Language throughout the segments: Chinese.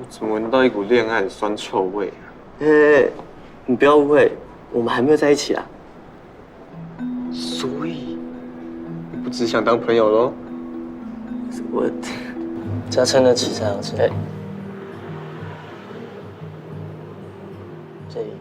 我怎么闻到一股恋爱的酸臭味啊？你不要误会，我们还没有在一起啊。所以你不只想当朋友喽？我只要撑得起才好吃。这里。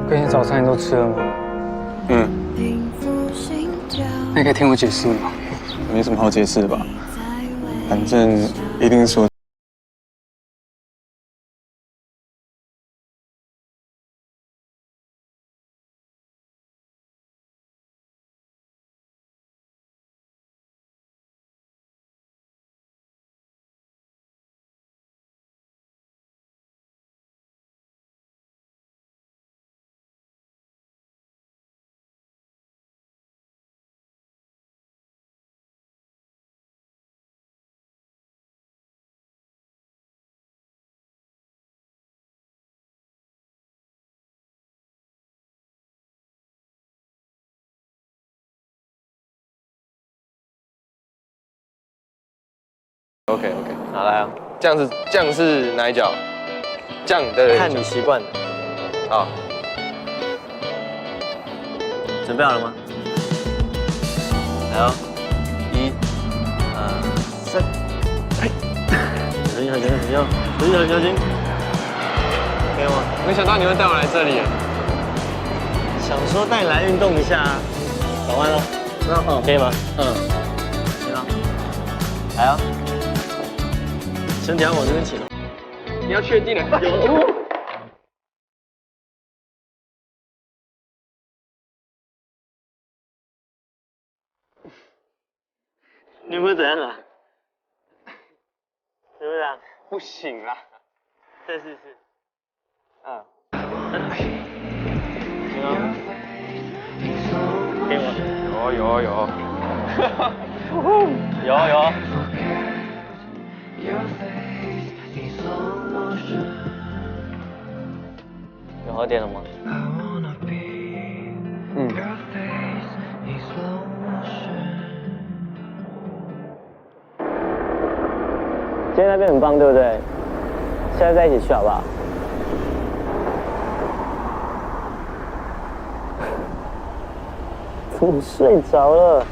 隔天早餐你都吃了吗？那你可以听我解释吗？没什么好解释的吧？反正一定是我。OK， 拿来啊！酱是哪一角？酱的看你习惯。好，准备好了吗？来哦，1、2、3，小心，小心，小心，可以吗？没想到你会带我来这里。想说带你来运动一下啊，转弯了，可以吗？行啊，来啊，身体要往这边倾哦。你要确定了？有。你有没有怎样啊？是不是啊？不行啦。再试试。行啊。可以吗？有。有。有好点了吗？今天那边很棒，对不对？现在在一起去好不好？怎么睡着了？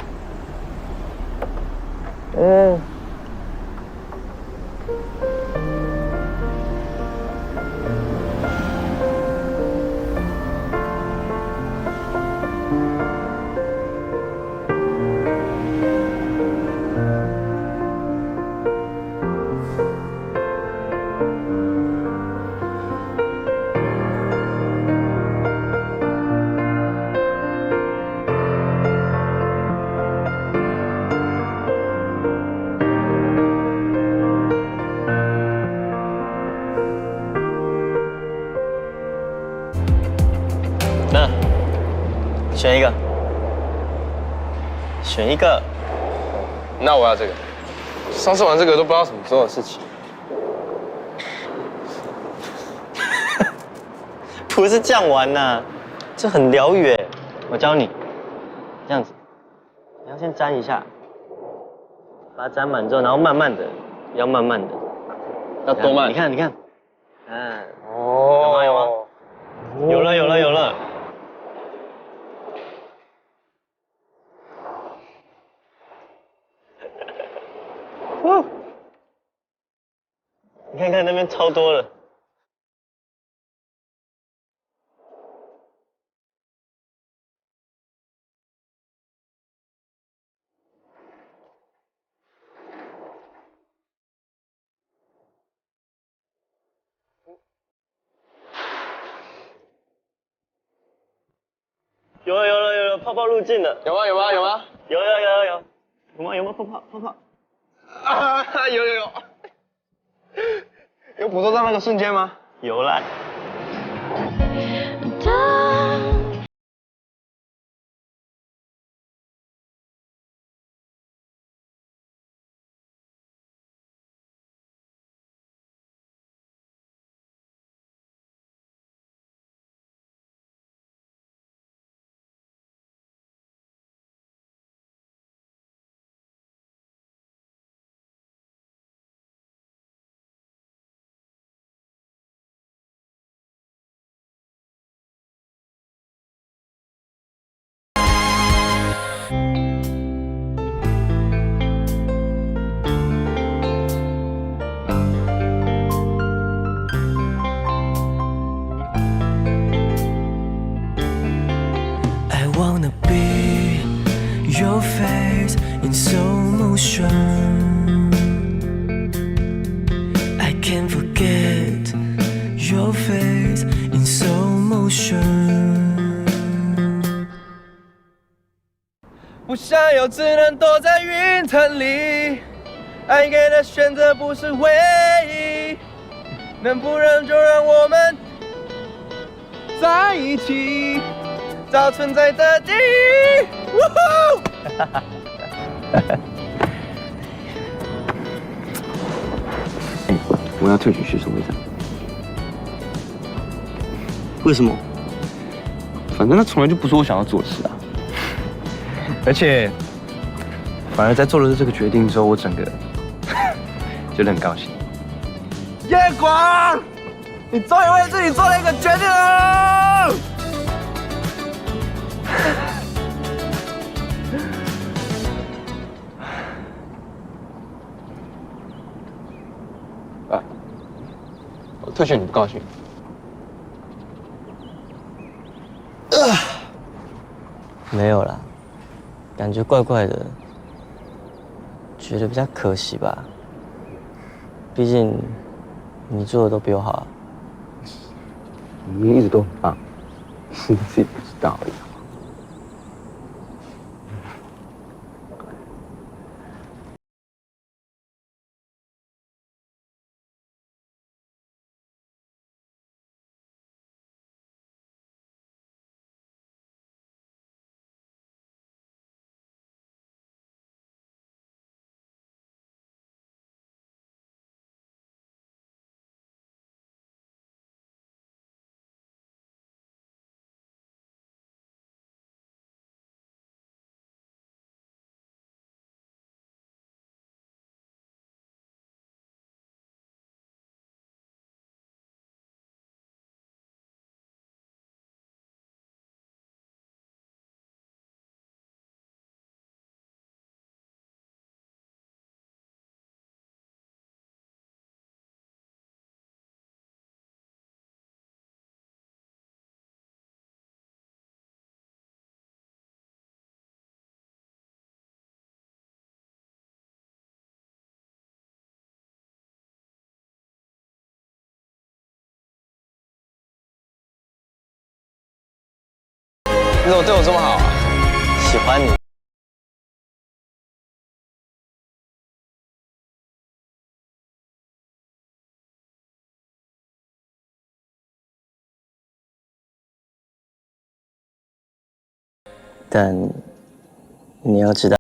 那选一个。那我要这个。上次玩这个都不知道什么时候的事情。不是这样玩呐，这很疗愈哎。我教你，这样子，你要先沾一下，把它沾满之后，然后慢慢的，要慢慢的，要多慢？你看，有吗？有了。你看那边超多了。有了，泡泡入镜了。有吗？有吗？泡泡。啊，有。有捕捉到那个瞬间吗？有啦。Your face in slow motion. I can't forget your face in slow motion. 不想要，只能躲在云层里。爱给的选择不是唯一，能不让就让我们在一起，找存在的意义。我要退出学生会长。为什么？反正那从来就不是我想要做的事啊。而且，反而在做了这个决定之后，我整个觉得很高兴。夜光，你终于为自己做了一个决定了。啊，我退选你不高兴？没有啦，感觉怪怪的，觉得比较可惜吧。毕竟你做的都比我好啊。你一直都很棒，是你自己不知道而已。你怎么对我这么好啊？喜欢你。但你要知道。